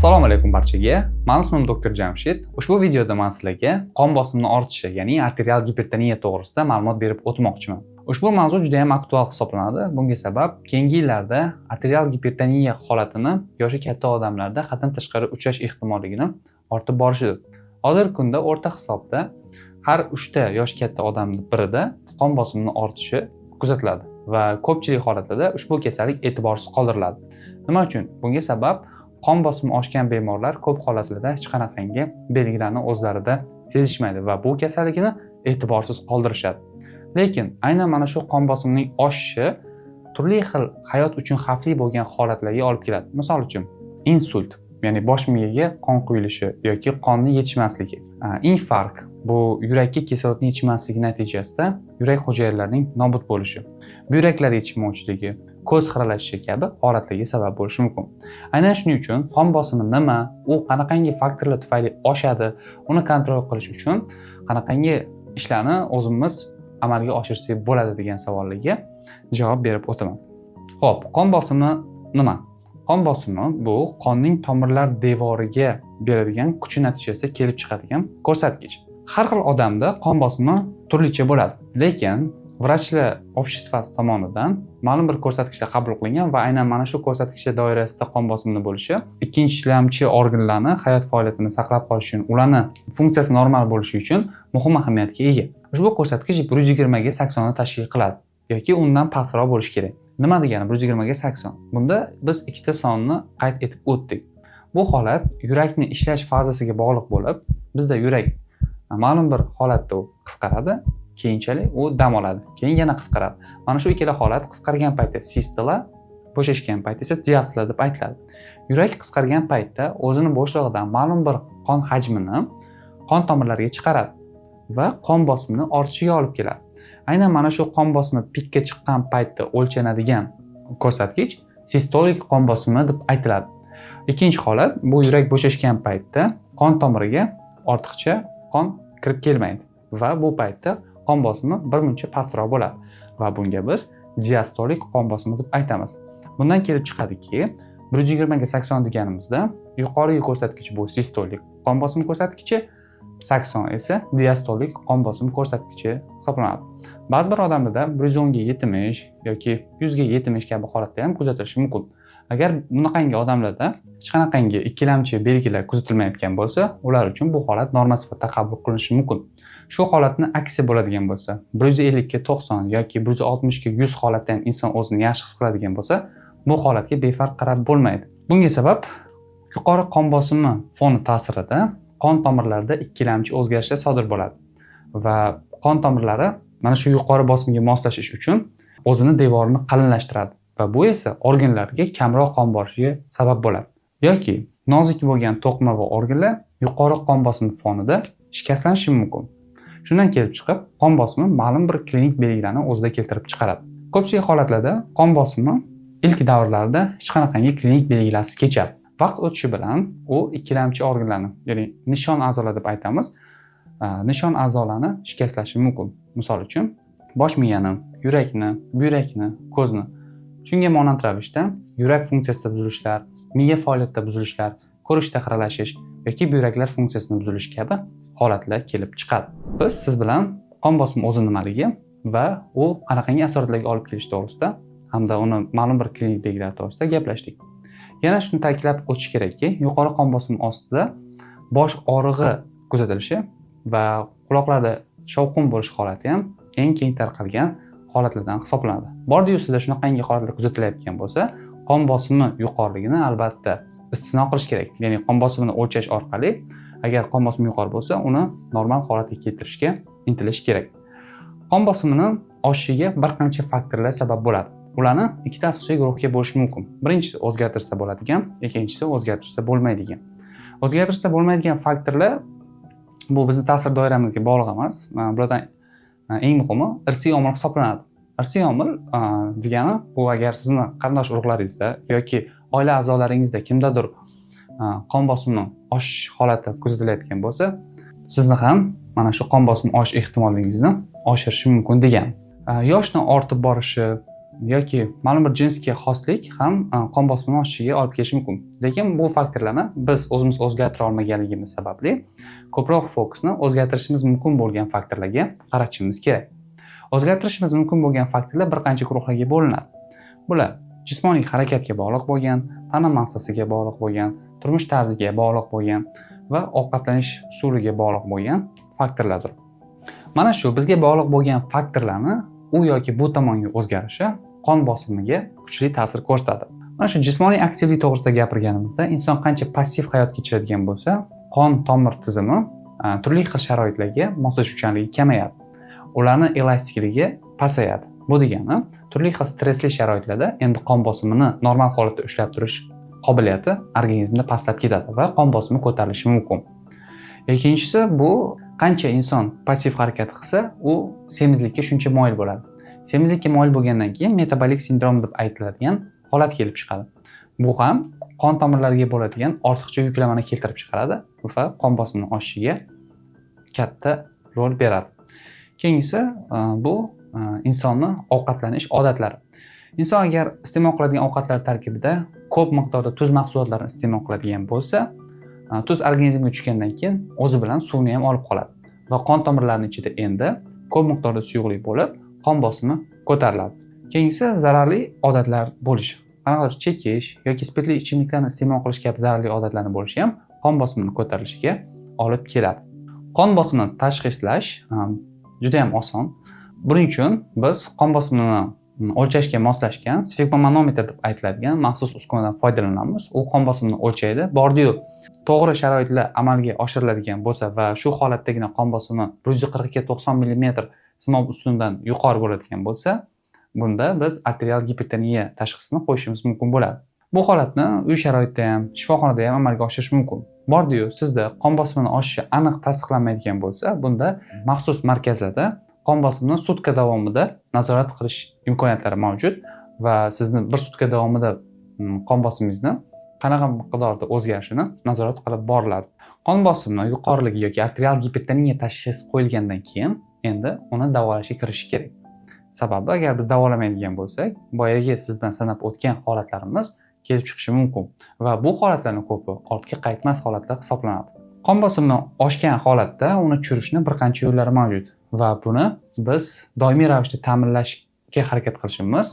Assalomu alaykum barchaga. Men ismim doktor Jamshid. Ushbu videoda men sizlarga qon bosimini ortishi, ya'ni arterial gipertoniya to'g'risida ma'lumot berib o'tmoqchiman. Ushbu mavzu juda ham aktual hisoblanadi. Bunga sabab keyingi yillarda arterial gipertoniya holatini yoshi katta odamlarda haddan tashqari uchrash ehtimolligini ortib borishidir. Hozirgi kunda o'rta hisobda har 3 ta yoshi katta odamning birida qon bosimining ortishi kuzatiladi va ko'pchilik holatlarda ushbu kasallik e'tiborsiz qoldiriladi. Nima uchun? Bunga sabab qon bosimi oshgan bemorlar ko'p holatlarda hech qanaqangi belgilarni o'zlarida sezishmaydi va bu kasallikni e'tiborsiz qoldirishadi. Lekin aynan mana shu qon bosimining oshishi turli xil hayot uchun xavfli bo'lgan holatlarga olib keladi. Misol uchun, insult, ya'ni bosh miyaga qon quyilishi yoki qonni yetishmasligi. Infarkt, bu yurakka kislorodni yetishmasligi natijasida yurak hujayralarining nobud bo'lishi. Buyraklar yetishmovchiligi, ko'z xiralashishi kabi holatlarga sabab bo'lishi mumkin. Aynan shuning uchun qon bosimi nima, u qanaqangi faktorlar tufayli oshadi, uni kontrol qilish uchun qanaqangi ishlarni o'zimiz amalga oshirsak bo'ladi degan savollarga javob berib o'taman. Xo'p, qon bosimi nima? Qon bosimi bu qonning tomirlar devoriga beradigan kuchi natijasida kelib chiqadigan ko'rsatkich. Har xil odamda qon bosimi turlicha bo'ladi, lekin vrachlar обществоsi tomonidan ma'lum bir ko'rsatkichlar qabul qilingan va aynan mana shu ko'rsatkichlar doirasida qon bosimini bo'lishi ikkinchilamchi organlarni hayot faoliyatini saqlab qolish uchun, ularni funksiyasi normal bo'lishi uchun muhim ahamiyatga ega. Ushbu ko'rsatkich 120 ga 80 ni tashkil qiladi yoki undan pastroq bo'lishi kerak. Nima degani 120 ga 80? Bunda biz ikkita sonni qayd etib o'tdik. Bu holat yurakning ishlash fazasiga bog'liq bo'lib, bizda yurak ma'lum bir holatda qisqaradi, keyinchalik u dam oladi, keyin yana qisqaradi. Mana shu ikkala holat qisqargan paytda sistola, bo'shashgan paytda esa diastola deb aytiladi. Yurak qisqargan paytda o'zini bo'shlig'idan ma'lum bir qon hajmini qon tomirlariga chiqaradi va qon bosimini ortishiga olib keladi. Aynan mana shu qon bosimi pikka chiqqan paytda o'lchanadigan ko'rsatkich sistolik qon bosimi deb aytiladi. Ikkinchi holat bu yurak bo'shashgan paytda qon tomiriga ortiqcha qon kirib kelmaydi va bu paytda qon bosimi birmuncha pastroq bo'ladi va bunga biz diastolik qon bosimi deb aytamiz. Bundan kelib chiqadiki, 120 ga 80 deganimizda yuqorgi ko'rsatkich bu sistolik qon bosimi ko'rsatkichi, 80 esa diastolik qon bosimi ko'rsatkichi hisoblanadi. Ba'zi bir odamlarda 110 ga 70 yoki 100 ga 70 kabi holatda ham kuzatilishi mumkin. Agar bunaqangi odamlarda hech qanaqangi ikkilamchi belgilar kuzatilmayotgan bo'lsa, ular uchun bu holat norma sifatida qabul qilinishi mumkin. Shu holatni aksi bo'ladigan bo'lsa, 150 ga 90 yoki 160 ga 100 holatda ham inson o'zini yaxshi his qiladigan bo'lsa, bu holatga befarq qarab bo'lmaydi. Bunga sabab yuqori qon bosimi foni ta'sirida qon tomirlarida ikkilamchi o'zgarishlar sodir bo'ladi va qon tomirlari mana shu yuqori bosimga moslashish uchun o'zini devorini qalinlashtiradi va bu esa organlarga kamroq qon borishiga sabab bo'ladi. Yoki nozik bo'lgan to'qima va organlar yuqori qon bosimi fonida shikastlanishi mumkin. Shundan kelib chiqib, qon bosimi ma'lum bir klinik belgilarni o'zida keltirib chiqaradi. Ko'pchilik holatlarda qon bosimi ilk davrlarda hech qanaqangi klinik belgilarsiz kechadi. Vaqt o'tishi bilan u ikkilamchi organlarni, ya'ni nishon a'zolar deb aytamiz, nishon a'zolarni shikastlashi mumkin. Misol uchun, bosh miyani, yurakni, buyrakni, ko'zni. Shunga monand ravishda yurak funksiyasida buzilishlar, miya faoliyatida buzilishlar, ko'rishda xiralashish yoki buyraklar funksiyasini buzilish kabi holatlar kelib chiqadi. Biz siz bilan qon bosimi o'zi nimaligi va u qanaqangi asoratlarga olib kelish to'g'risida hamda uni ma'lum bir klinik belgilar to'g'risida gaplashdik. Yana shuni ta'kidlab o'tish kerakki, yuqori qon bosimi ostida bosh og'rig'i kuzatilishi va quloqlarda shovqin bo'lish holati ham eng keng tarqalgan holatlardan hisoblanadi. Bordi-yu sizda shunaqangi holatlar kuzatilayotgan bo'lsa, qon bosimi yuqoriligini albatta istisno qilish kerak. Ya'ni qon bosimini o'lchash orqali agar qon bosimi yuqori bo'lsa, uni normal holatga keltirishga intilish kerak. Qon bosimini oshishiga bir qancha faktorlar sabab bo'ladi. Ularni ikkita asosiy guruhga bo'lish mumkin. Birinchisi o'zgartirsa bo'ladigan, ikkinchisi o'zgartirsa bo'lmaydigan. O'zgartirsa bo'lmaydigan faktorlar bu bizning ta'sir doiramizga bog'liq emas. Bulardan eng muhimi irsiy omil hisoblanadi. Irsiy omil degani bu agar sizni qarindosh urug'laringizda yoki oila a'zolaringizda kimdadir qon bosimi oshish holati kuzatilayotgan bo'lsa, sizni ham mana shu qon bosimi oshish ehtimolligingizni oshirishi mumkin degan. Yoshni ortib borishi yoki ma'lum bir jinsga xoslik ham qon bosimini oshishiga olib kelishi mumkin. Lekin bu faktorlarni biz o'zimiz o'zgartira olmaganligimiz sababli ko'proq fokusni o'zgartirishimiz mumkin bo'lgan faktorlarga qaratishimiz kerak. O'zgartirishimiz mumkin bo'lgan faktorlar bir qancha guruhlarga bo'linadi. Bular jismoniy harakatga bog'liq bo'lgan, tana massasiga bog'liq bo'lgan, turmush tarziga bog'liq bo'lgan va ovqatlanish usuliga bog'liq bo'lgan faktorlardir. Mana shu bizga bog'liq bo'lgan faktorlarni u yoki bu tomonga o'zgarishi qon bosimiga kuchli ta'sir ko'rsatadi. Mana shu jismoniy aktivlik to'g'risida gapirganimizda, inson qancha passiv hayot kechiradigan bo'lsa, qon tomir tizimi turli xil sharoitlarga moslashuvchanligi kamayadi. Ularni elastikligi pasayadi. Bu degani, turli xil stressli sharoitlarda endi qon bosimini normal holatda ushlab turish qobiliyati organizmda pastlab ketadi va qon bosimi ko'tarilishi mumkin. Ikkinchisi, bu qancha inson passiv harakat qilsa, u semizlikka shuncha moyil bo'ladi. Semizlikka moyil bo'lgandan keyin metabolik sindrom deb aytiladigan holat kelib chiqadi. Bu ham qon tomirlariga bo'ladigan ortiqcha yuklamani keltirib chiqaradi va qon bosimini oshishiga katta rol beradi. Keyingisi, bu insonni ovqatlanish odatlari. Inson agar iste'mol qiladigan ovqatlar tarkibida ko'p miqdorda tuz mahsulotlarini iste'mol qiladigan bo'lsa, tuz organizmga tushgandan keyin o'zi bilan suvni ham olib qoladi va qon tomirlarining ichida endi ko'p miqdorda suyuqlik bo'lib, qon bosimi ko'tariladi. Keyingisi zararli odatlar bo'lishi. Qanaqadir chekish yoki spirtli ichimliklarni iste'mol qilish kabi zararli odatlarni bo'lishi ham qon bosimini ko'tarilishiga olib keladi. Qon bosimini tashxislash juda ham oson. Buning uchun biz qon bosimini o'lchashga moslashgan sfigmomanometr deb aytiladigan maxsus uskunadan foydalanamiz. U qon bosimini o'lchaydi. Bordi-yu to'g'ri sharoitlar amalga oshiriladigan bo'lsa va shu holatdagina qon bosimi 142-90 mm sinov ustunidan yuqori bo'ladigan bo'lsa, bunda biz arterial gipertoniya tashxisini qo'yishimiz mumkin bo'ladi. Bu holatni uy sharoitida ham, shifoxonada ham amalga oshirish mumkin. Bordi-yu sizda qon bosimini oshishi aniq tasdiqlanmaydigan bo'lsa, bunda maxsus markazlarda qon bosimini sutka davomida nazorat qilish imkoniyatlari mavjud va sizni bir sutka davomida qon bosimingizni qanaqa miqdorda o'zgarishini nazorat qilib boriladi. Qon bosimi yuqoriligi yoki arterial gipertoniya tashxisi qo'yilgandan keyin endi uni davolashga kirish kerak. Sababi agar biz davolamaydigan bo'lsak, boyagi siz bilan sanab o'tgan holatlarimiz kelib chiqishi mumkin va bu holatlarning ko'pi ortga qaytmas holatlar hisoblanadi. Qon bosimi oshgan holatda uni tushirishni bir qancha yo'llari mavjud va buni biz doimiy ravishda ta'minlashga harakat qilishimiz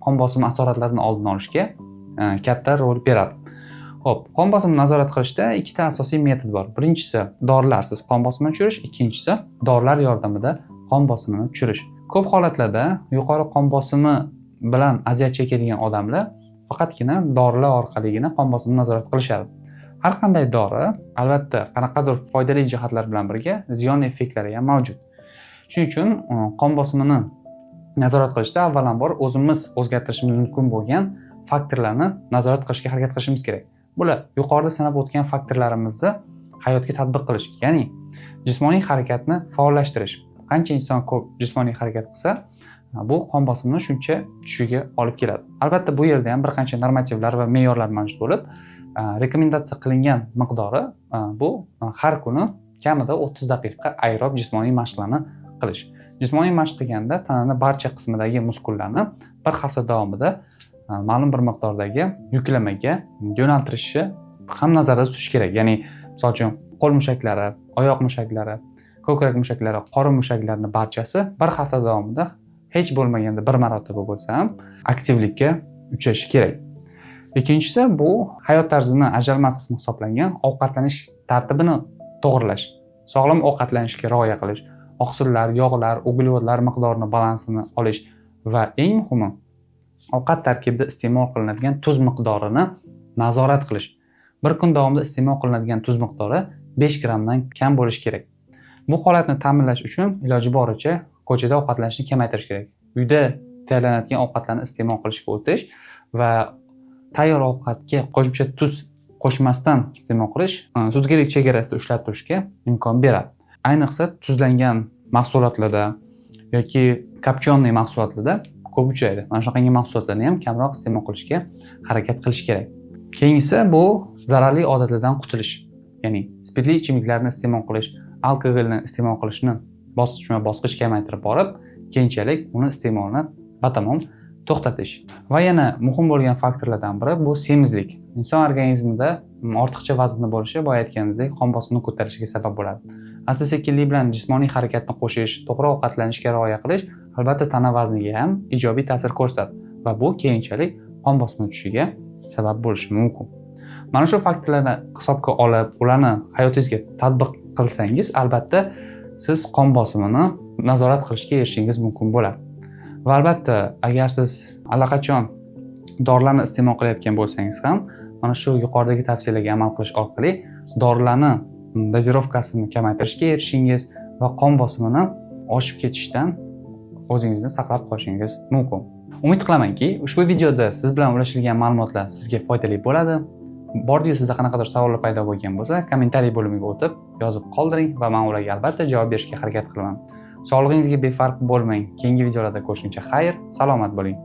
qon bosimi asoratlarini oldini olishga katta rol beradi. Xo'p, qon bosimini nazorat qilishda ikkita asosiy metod bor. Birinchisi dorilarsiz qon bosimini tushirish, ikkinchisi dorilar yordamida qon bosimini tushirish. Ko'p holatlarda yuqori qon bosimi bilan aziyat chekadigan odamlar faqatgina dorilar orqaligina qon bosimini nazorat qilishadi. Har qanday dori albatta qanaqadir foydali jihatlar bilan birga ziyon effektlari ham mavjud. Shuning uchun qon bosimini nazorat qilishda avvalambor o'zimiz o'zgartirishimiz mumkin bo'lgan faktorlarni nazorat qilishga harakat qilishimiz kerak. Bular yuqorida sanab o'tgan faktorlarimizni hayotga tatbiq qilish, ya'ni jismoniy harakatni faollashtirish. Qancha inson ko'p jismoniy harakat qilsa, bu qon bosimini shuncha tushishiga olib keladi. Albatta bu yerda ham bir qancha normativlar va me'yorlar mavjud bo'lib, rekomendatsiya qilingan miqdori bu har kuni kamida 30 daqiqa aerob jismoniy mashqlarni qilish. Jismoniy mashq qilganda tananing barcha qismidagi muskullarni bir hafta davomida ma'lum bir miqdordagi yuklamaga yo'naltirishi ham nazarda tutish kerak. Ya'ni, misol uchun, qo'l mushaklari, oyoq mushaklari, ko'krak mushaklari, qorin mushaklarini barchasi bir hafta davomida hech bo'lmaganda bir marotaba bo'lsa ham aktivlikka uchrashi kerak. Ikkinchisi, bu hayot tarzini ajralmas qismi hisoblangan ovqatlanish tartibini to'g'rilash. Sog'lom ovqatlanishga rioya qilish, oqsillar, yog'lar, uglevodlar miqdorini balansini olish va eng muhimi, ovqat tarkibida iste'mol qilinadigan tuz miqdorini nazorat qilish. Bir kun davomida iste'mol qilinadigan tuz miqdori 5 grammdan kam bo'lishi kerak. Bu holatni ta'minlash uchun iloji boricha ko'chada ovqatlanishni kamaytirish kerak. Uyda tayyorlanadigan ovqatlarni iste'mol qilishga o'tish va tayyor ovqatga qo'shimcha tuz qo'shmasdan iste'mol qilish suzgilik chegarasida ushlab turishga imkon beradi. Ayniqsa tuzlangan mahsulotlarda yoki kopchonniy mahsulotlarda ko'p uchraydi. Mana shunaqangi mahsulotlarni ham kamroq iste'mol qilishga harakat qilish kerak. Keyingisi bu zararli odatlardan qutulish. Ya'ni spirtli ichimliklarni iste'mol qilish, alkogolni iste'mol qilishni bosqichma-bosqich kamaytirib borib, keyinchalik uni iste'molini batamom to'xtatish. Va yana muhim bo'lgan faktorlardan biri bu semizlik. Inson organizmida ortiqcha vaznni bo'lishi, boya aytganimizdek, qon bosimini ko'tarishiga sabab bo'ladi. Asta-sekinlik bilan jismoniy harakatni qo'shish, to'g'ri ovqatlanishga rioya qilish albatta tana vazniga ham ijobiy ta'sir ko'rsatadi va bu keyinchalik qon bosimi tushishiga sabab bo'lishi mumkin. Mana shu faktorlarni hisobga olib, ularni hayotingizga tatbiq qilsangiz, albatta siz qon bosimini nazorat qilishga erishishingiz mumkin bo'ladi. Va albatta, agar siz allaqachon dorilarni iste'mol qilayotgan bo'lsangiz ham, mana shu yuqoridagi tavsiyalarga amal qilish orqali dorilarni dozirovkasini kamaytirishga erishishingiz va qon bosimini oshib ketishidan o'zingizni saqlab qolishingiz mumkin. Umid qilamanki, ushbu videoda siz bilan ulashilgan ma'lumotlar sizga foydali bo'ladi. Bordi-yu sizda qanaqadir savollar paydo bo'lgan bo'lsa, kommentariy bo'limiga o'tib yozib qoldiring va men ularga albatta javob berishga harakat qilaman. Sog'lig'ingizga befarq bo'lmang. Keyingi videolarda ko'rishguncha xayr, salomat bo'ling.